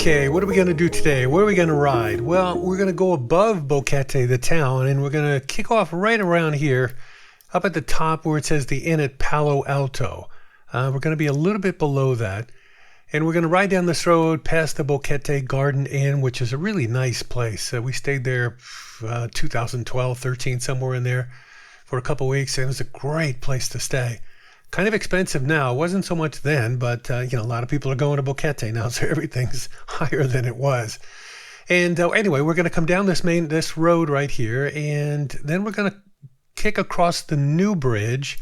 Okay, what are we going to do today? Where are we going to ride? Well, we're going to go above Boquete, the town, and we're going to kick off right around here, up at the top where it says the Inn at Palo Alto. We're going to be a little bit below that, and we're going to ride down this road past the Boquete Garden Inn, which is a really nice place. We stayed there 2012, 13, somewhere in there for a couple weeks, and it was a great place to stay. Kind of expensive now. It wasn't so much then, but a lot of people are going to Boquete now, so everything's higher than it was. And anyway, we're going to come down this road right here, and then we're going to kick across the new bridge.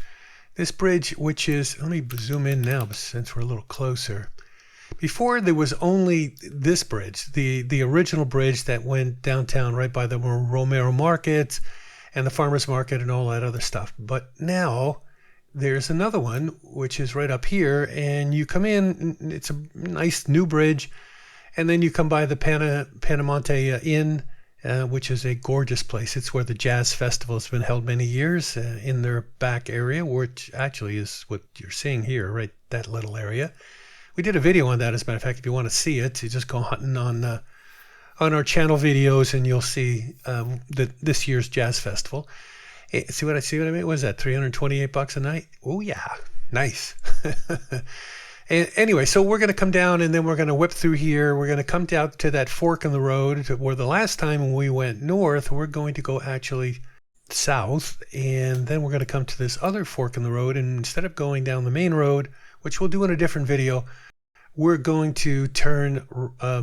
This bridge, which is, let me zoom in now since we're a little closer. Before, there was only this bridge, the original bridge that went downtown right by the Romero Market and the Farmers Market and all that other stuff. But now there's another one, which is right up here, and you come in, it's a nice new bridge, and then you come by the Panamonte Inn, which is a gorgeous place. It's where the jazz festival has been held many years, in their back area, which actually is what you're seeing here, right, that little area. We did a video on that, as a matter of fact. If you want to see it, you just go hunting on our channel videos, and you'll see this year's jazz festival. See what I mean? What is that, $328 a night? Oh, yeah. Nice. Anyway, so we're going to come down, and then we're going to whip through here. We're going to come down to that fork in the road where the last time when we went north, we're going to go actually south, and then we're going to come to this other fork in the road, and instead of going down the main road, which we'll do in a different video, we're going to turn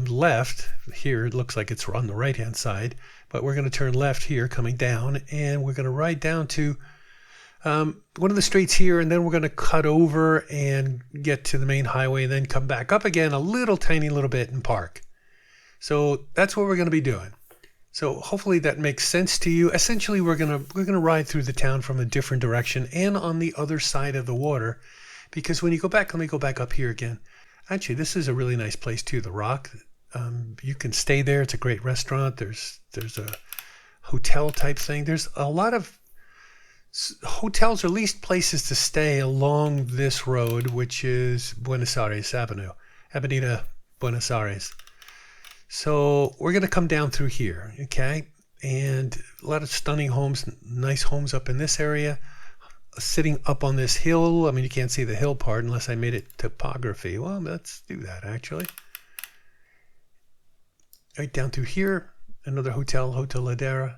left. Here, it looks like it's on the right-hand side, but we're going to turn left here coming down, and we're going to ride down to one of the streets here, and then we're going to cut over and get to the main highway, and then come back up again a tiny little bit and park. So that's what we're going to be doing. So hopefully that makes sense to you. Essentially, we're going to ride through the town from a different direction and on the other side of the water, because when you go back, let me go back up here again. Actually, this is a really nice place too, The Rock. You can stay there. It's a great restaurant. There's a hotel type thing. There's a lot of hotels, or at least places to stay along this road, which is Buenos Aires Avenue, Avenida Buenos Aires. So we're going to come down through here, okay? And a lot of stunning homes, nice homes up in this area. Sitting up on this hill. I mean, you can't see the hill part unless I made it topography. Well, let's do that actually. Right down through here, another hotel, Hotel Ladera.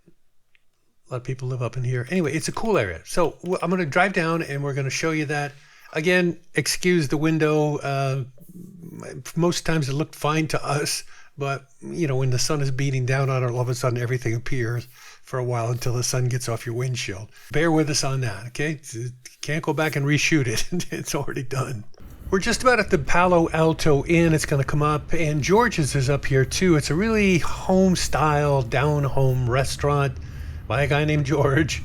A lot of people live up in here. Anyway, it's a cool area. So I'm going to drive down, and we're going to show you that. Again, excuse the window. Most times it looked fine to us, but when the sun is beating down on it, all of a sudden everything appears for a while until the sun gets off your windshield. Bear with us on that, okay? You can't go back and reshoot it. It's already done. We're just about at the Palo Alto Inn. It's going to come up, and George's is up here too. It's a really home-style, down-home restaurant by a guy named George.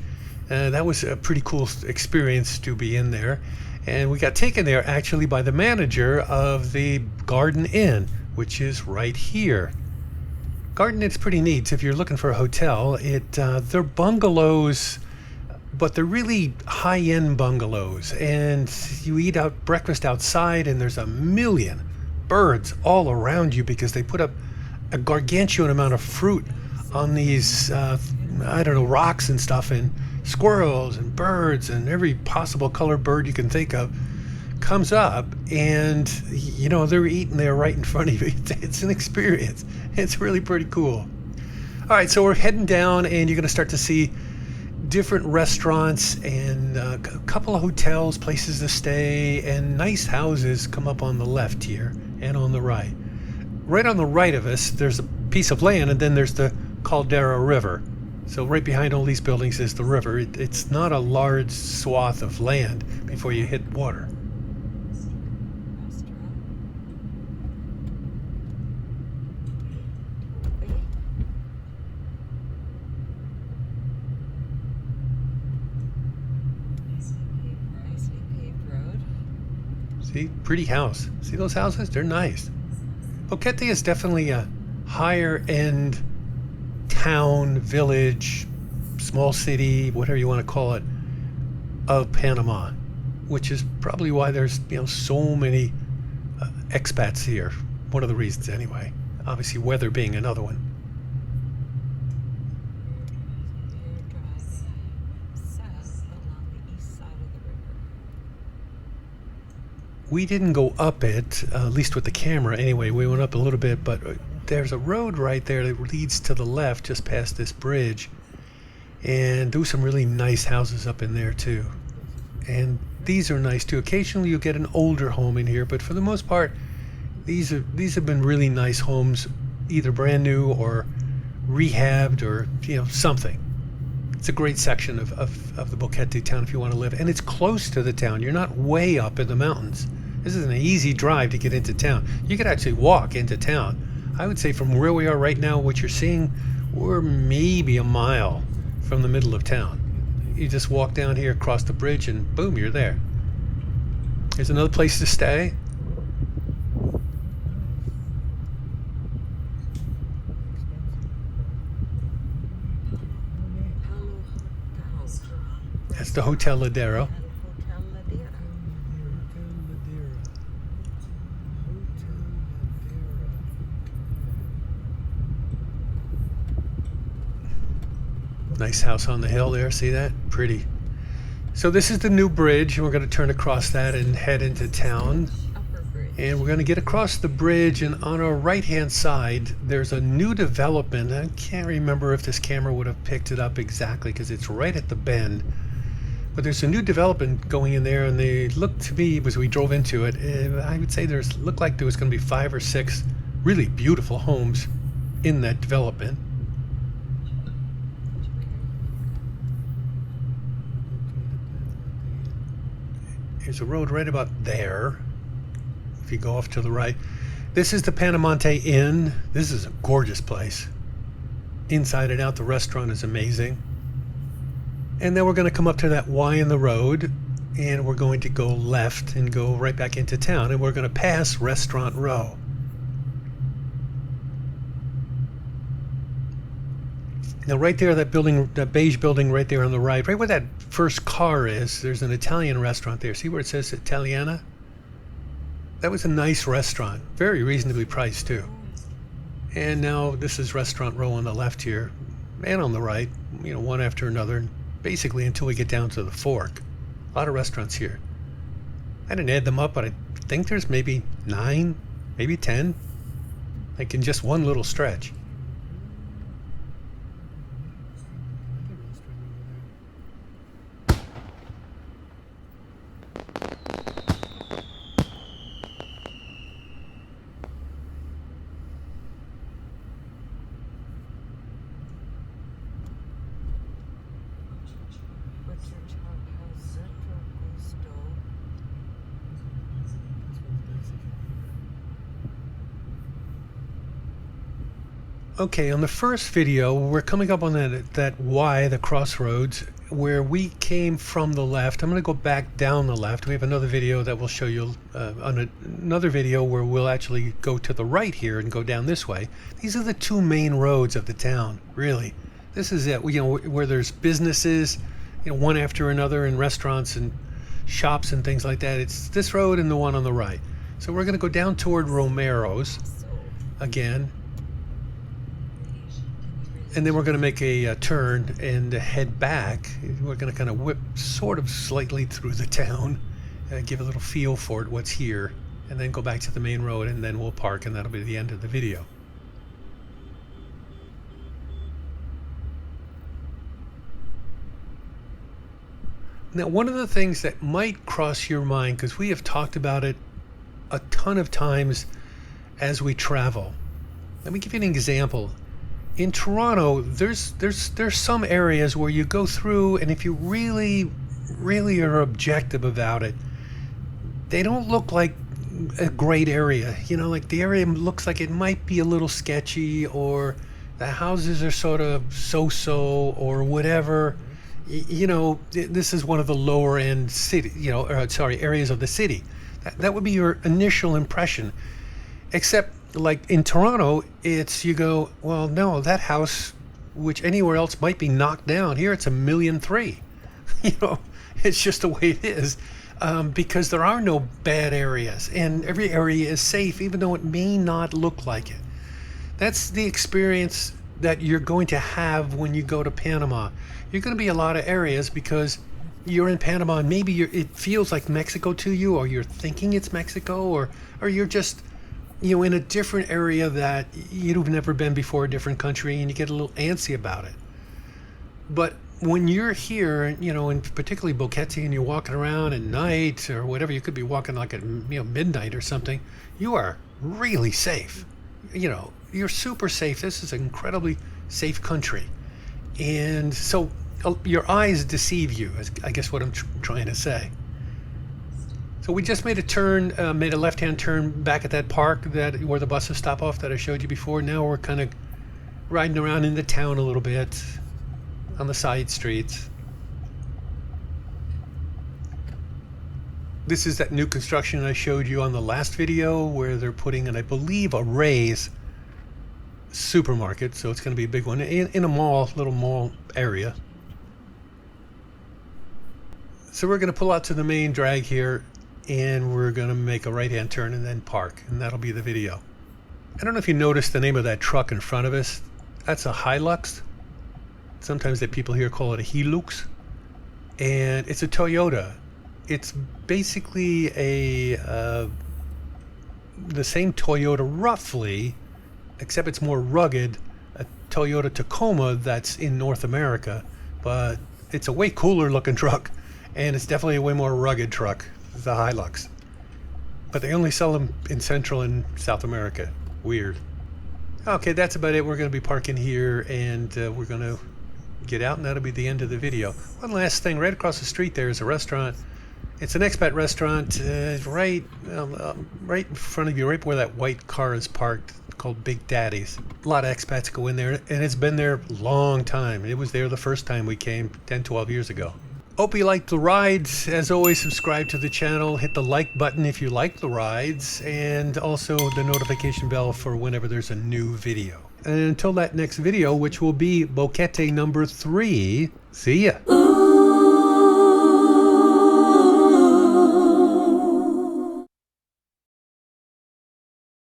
That was a pretty cool experience to be in there. And we got taken there actually by the manager of the Garden Inn, which is right here. Garden Inn's pretty neat. If you're looking for a hotel, they're bungalows, but they're really high-end bungalows. And you eat breakfast outside, and there's a million birds all around you because they put up a gargantuan amount of fruit on these, rocks and stuff, and squirrels and birds and every possible colored bird you can think of comes up, and they're eating there right in front of you. It's an experience. It's really pretty cool. All right, so we're heading down, and you're going to start to see different restaurants and a couple of hotels, places to stay, and nice houses come up on the left here and on the right. Right on the right of us, there's a piece of land, and then there's the Caldera River. So right behind all these buildings is the river. It's not a large swath of land before you hit water. See, pretty house. See those houses? They're nice. Boquete is definitely a higher end town, village, small city, whatever you want to call it, of Panama, which is probably why there's so many expats here one of the reasons anyway. Obviously, weather being another one. We didn't go up it, at least with the camera anyway. We went up a little bit, but there's a road right there that leads to the left just past this bridge. And there's some really nice houses up in there too. And these are nice too. Occasionally you'll get an older home in here, but for the most part, these have been really nice homes, either brand new or rehabbed or something. It's a great section of the Boquete town if you want to live, and it's close to the town. You're not way up in the mountains. This is an easy drive to get into town. You could actually walk into town. I would say from where we are right now, what you're seeing, we're maybe a mile from the middle of town. You just walk down here, across the bridge, and boom, you're there. There's another place to stay. That's the Hotel Ladero. Nice house on the hill there, see that? Pretty. So this is the new bridge, and we're going to turn across that and head into town. And we're going to get across the bridge, and on our right-hand side, there's a new development. I can't remember if this camera would have picked it up exactly because it's right at the bend. But there's a new development going in there, and they looked to me, as we drove into it, I would say looked like there was going to be 5 or 6 really beautiful homes in that development. There's a road right about there. If you go off to the right. This is the Panamonte Inn. This is a gorgeous place. Inside and out, the restaurant is amazing. And then we're going to come up to that Y in the road, and we're going to go left and go right back into town, and we're going to pass Restaurant Row. Now right there, that building, that beige building right there on the right where that first car is, there's an Italian restaurant there. See where it says Italiana? That was a nice restaurant, very reasonably priced too. And now this is Restaurant Row on the left here, and on the right, one after another, basically until we get down to the fork. A lot of restaurants here. I didn't add them up, but I think there's maybe 9, maybe 10, like in just one little stretch. Okay, on the first video, we're coming up on that Y, the crossroads, where we came from the left. I'm going to go back down the left. We have another video that will show you, another video where we'll actually go to the right here and go down this way. These are the 2 main roads of the town, really. This is it, where there's businesses, one after another, and restaurants and shops and things like that. It's this road and the one on the right. So we're going to go down toward Romero's again. And then we're going to make a turn and head back. We're going to kind of whip sort of slightly through the town, give a little feel for it, what's here, and then go back to the main road, and then we'll park, and that'll be the end of the video. Now, one of the things that might cross your mind, because we have talked about it a ton of times as we travel. Let me give you an example. In Toronto, there's some areas where you go through, and if you really are objective about it, they don't look like a great area. Like the area looks like it might be a little sketchy, or the houses are sort of so-so, or whatever. This is one of the lower end areas of the city. That would be your initial impression. Except, like in Toronto, you go, well, no, that house, which anywhere else might be knocked down, here it's $1.3 million. It's just the way it is. because there are no bad areas, and every area is safe, even though it may not look like it. That's the experience that you're going to have when you go to Panama. You're going to be a lot of areas because you're in Panama, and maybe it feels like Mexico to you, or you're thinking it's Mexico, or you're just in a different area that you've never been before, a different country, and you get a little antsy about it. But when you're here, and particularly Boquete, and you're walking around at night or whatever, you could be walking like at midnight or something, you are really safe. You're super safe. This is an incredibly safe country. And so your eyes deceive you, is I guess what I'm trying to say. So we just made a left-hand turn back at that park where the buses stop off that I showed you before. Now we're kind of riding around in the town a little bit on the side streets. This is that new construction I showed you on the last video where they're putting in, I believe, a Ray's supermarket. So it's going to be a big one in a little mall area. So we're going to pull out to the main drag here, and we're going to make a right-hand turn and then park, and that'll be the video. I don't know if you noticed the name of that truck in front of us. That's a Hilux. Sometimes the people here call it a Hilux, and it's a Toyota. It's basically the same Toyota roughly, except it's more rugged, a Toyota Tacoma that's in North America, but it's a way cooler looking truck, and it's definitely a way more rugged truck, the Hilux. But they only sell them in Central and South America. Weird. Okay, that's about it. We're going to be parking here, and we're going to get out, and that'll be the end of the video. One last thing, right across the street there is a restaurant. It's an expat restaurant right in front of you, right where that white car is parked, called Big Daddy's. A lot of expats go in there, and it's been there a long time. It was there the first time we came 10, 12 years ago. Hope you liked the rides. As always, subscribe to the channel, hit the like button if you like the rides, and also the notification bell for whenever there's a new video. And until that next video, which will be Boquete number 3, see ya.